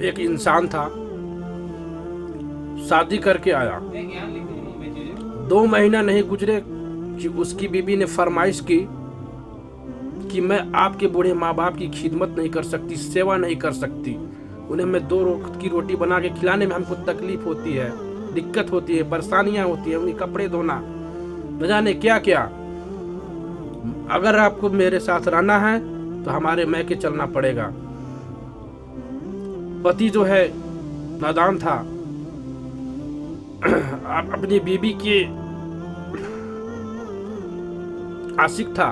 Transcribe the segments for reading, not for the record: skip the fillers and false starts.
एक इंसान था, शादी करके आया, 2 महीना नहीं गुजरे कि उसकी बीवी ने फरमाइश की कि मैं आपके बूढ़े माँ बाप की खिदमत नहीं कर सकती, सेवा नहीं कर सकती। उन्हें मैं 2 वक्त की रोटी बना के खिलाने में हमको तकलीफ होती है, दिक्कत होती है, परेशानियां होती है, उन्हें कपड़े धोना, न जाने क्या क्या। अगर आपको मेरे साथ रहना है तो हमारे मैके चलना पड़ेगा। पति जो है नादान था, अपनी बीवी के आशिक था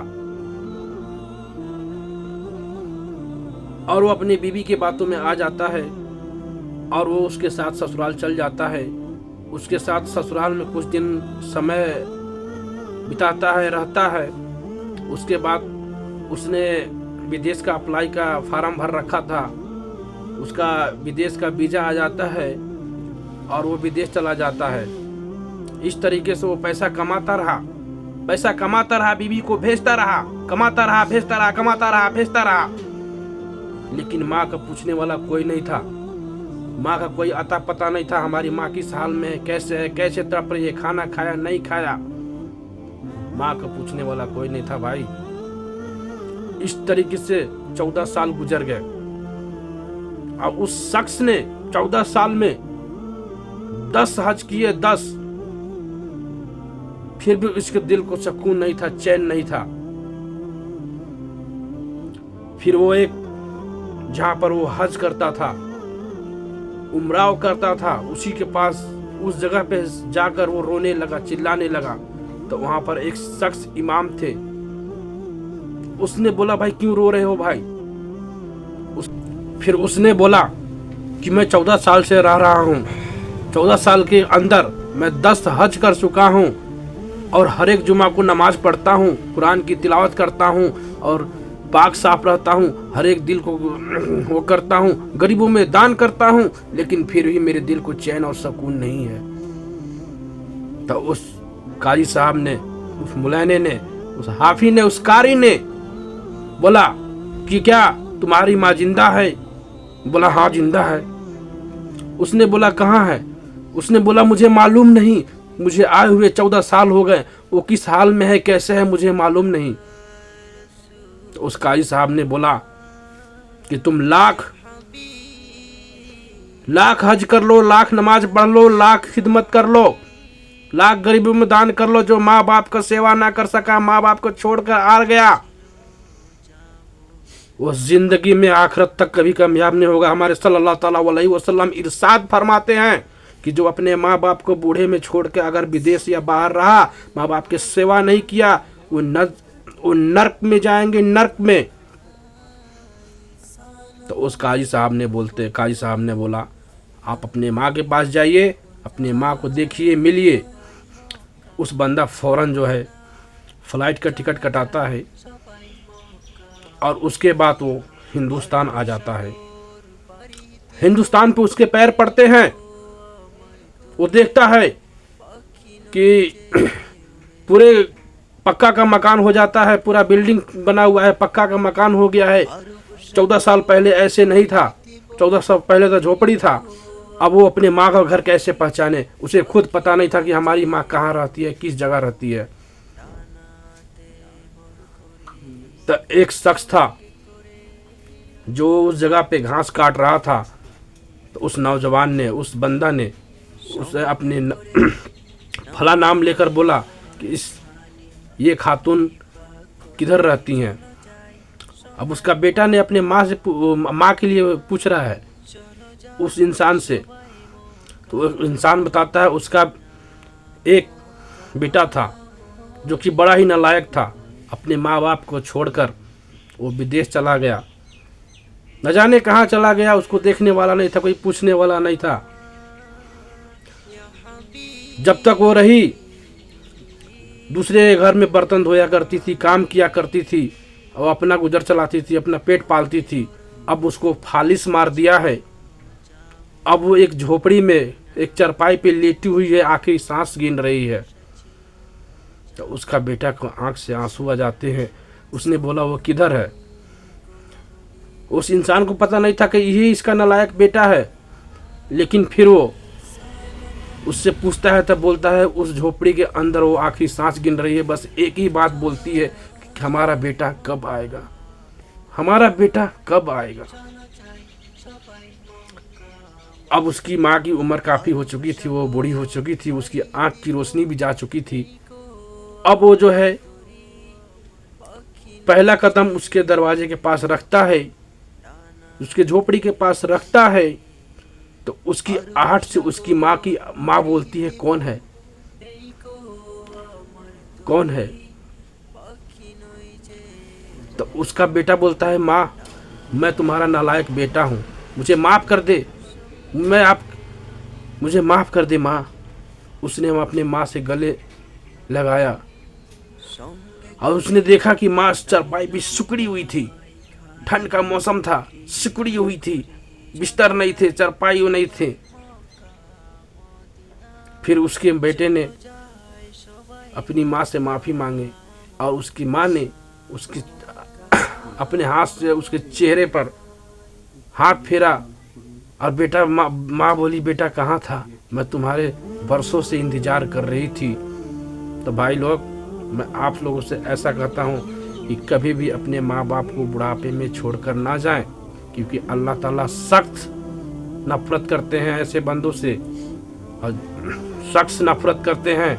और वो अपनी बीवी की बातों में आ जाता है और वो उसके साथ ससुराल चल जाता है। उसके साथ ससुराल में कुछ दिन समय बिताता है, रहता है। उसके बाद उसने विदेश का अप्लाई का फार्म भर रखा था, उसका विदेश का वीज़ा आ जाता है और वो विदेश चला जाता है। इस तरीके से वो पैसा कमाता रहा, बीवी को भेजता रहा, कमाता रहा, भेजता रहा, कमाता रहा, भेजता रहा। लेकिन माँ का पूछने वाला कोई नहीं था, माँ का कोई अता पता नहीं था। हमारी माँ किस हाल में है, कैसे तड़प रही है, खाना खाया नहीं खाया, माँ का पूछने वाला कोई नहीं था भाई। इस तरीके से 14 साल गुजर गए। अब उस शख्स ने 14 साल में 10 हज किए, 10, फिर भी उसके दिल को सुकून नहीं था, चैन नहीं था। फिर वो एक जहां पर वो हज करता था, उमराव करता था, उसी के पास उस जगह पे जाकर वो रोने लगा, चिल्लाने लगा। तो वहां पर एक शख्स इमाम थे, उसने बोला भाई क्यों रो रहे हो भाई? फिर उसने बोला कि मैं 14 साल से रह रहा हूँ, 14 साल के अंदर मैं 10 हज कर चुका हूँ और हर एक जुमा को नमाज पढ़ता हूँ, कुरान की तिलावत करता हूँ और पाक साफ रहता हूँ, हर एक दिल को वो करता हूँ, गरीबों में दान करता हूँ, लेकिन फिर भी मेरे दिल को चैन और सुकून नहीं है। तो उस काजी साहब ने, उस मुलाने ने, उस हाफी ने, उस कारी ने बोला कि क्या तुम्हारी माँ जिंदा है? बोला हाँ जिंदा है। उसने बोला कहाँ है? उसने बोला मुझे मालूम नहीं, मुझे आए हुए 14 साल हो गए, वो किस हाल में है, कैसे है, मुझे मालूम नहीं। तो उस काजी साहब ने बोला कि तुम लाख हज कर लो, लाख नमाज पढ़ लो, लाख खिदमत कर लो, लाख गरीबों में दान कर लो, जो माँ बाप का सेवा ना कर सका, माँ बाप को छोड़कर आ गया, वो जिंदगी में आखिरत तक कभी कामयाब नहीं होगा। हमारे सल्लल्लाहु अलैहि वसल्लम इरशाद फरमाते हैं कि जो अपने माँ बाप को बूढ़े में छोड़ के अगर विदेश या बाहर रहा, माँ बाप की सेवा नहीं किया, वो नर्क में जाएंगे, नर्क में। तो उस काजी साहब ने बोला आप अपने माँ के पास जाइए, अपने माँ को देखिए, मिलिए। उस बंदा फौरन जो है फ्लाइट का टिकट कटाता है और उसके बाद वो हिंदुस्तान आ जाता है। हिंदुस्तान पे उसके पैर पड़ते हैं। वो देखता है कि पूरे पक्का का मकान हो जाता है, पूरा बिल्डिंग बना हुआ है, पक्का का मकान हो गया है। 14 साल पहले ऐसे नहीं था, 14 साल पहले तो झोपड़ी था। अब वो अपने माँ का घर कैसे पहचाने? उसे खुद पता नहीं था कि हमारी माँ कहाँ रहती है, किस जगह रहती है। तो एक शख्स था जो उस जगह पे घास काट रहा था। तो उस नौजवान ने, उस बंदा ने उसे अपने फला नाम लेकर बोला कि ये खातून किधर रहती हैं? अब उसका बेटा ने अपने माँ के लिए पूछ रहा है उस इंसान से। तो इंसान बताता है उसका एक बेटा था जो कि बड़ा ही नालायक था, अपने माँ बाप को छोड़कर वो विदेश चला गया। न जाने कहाँ चला गया, उसको देखने वाला नहीं था, कोई पूछने वाला नहीं था। जब तक वो रही, दूसरे घर में बर्तन धोया करती थी, काम किया करती थी और अपना गुजर चलाती थी, अपना पेट पालती थी। अब उसको फालिस मार दिया है। अब वो एक झोपड़ी में, एक चरपाई पे लेटी हुई है, आखिरी सांस गिन रही है। तो उसका बेटा को आंख से आंसू आ जाते हैं। उसने बोला वो किधर है? उस इंसान को पता नहीं था कि यही इसका नालायक बेटा है, लेकिन फिर वो उससे पूछता है, तब बोलता है उस झोपड़ी के अंदर वो आखिरी सांस गिन रही है, बस एक ही बात बोलती है कि हमारा बेटा कब आएगा, हमारा बेटा कब आएगा। अब उसकी माँ की उम्र काफ़ी हो चुकी थी, वो बूढ़ी हो चुकी थी, उसकी आँख की रोशनी भी जा चुकी थी। अब वो जो है पहला कदम उसके दरवाजे के पास रखता है, उसके झोपड़ी के पास रखता है, तो उसकी आहट से उसकी माँ बोलती है, कौन है, कौन है? तो उसका बेटा बोलता है, माँ मैं तुम्हारा नालायक बेटा हूँ, मुझे माफ़ कर दे, मुझे माफ़ कर दे माँ। उसने अपने माँ से गले लगाया और उसने देखा कि माँ चारपाई भी सिकुड़ी हुई थी, ठंड का मौसम था, सिकुड़ी हुई थी, बिस्तर नहीं थे, चारपाई नहीं थे। फिर उसके बेटे ने अपनी माँ से माफ़ी मांगी और उसकी माँ ने उसकी अपने हाथ से उसके चेहरे पर हाथ फेरा और बेटा माँ बोली, बेटा कहाँ था, मैं तुम्हारे बरसों से इंतज़ार कर रही थी। तो भाई लोग, मैं आप लोगों से ऐसा कहता हूँ कि कभी भी अपने माँ बाप को बुढ़ापे में छोड़कर ना जाएं, क्योंकि अल्लाह ताला सख्त नफरत करते हैं ऐसे बंदों से, और सख्त नफरत करते हैं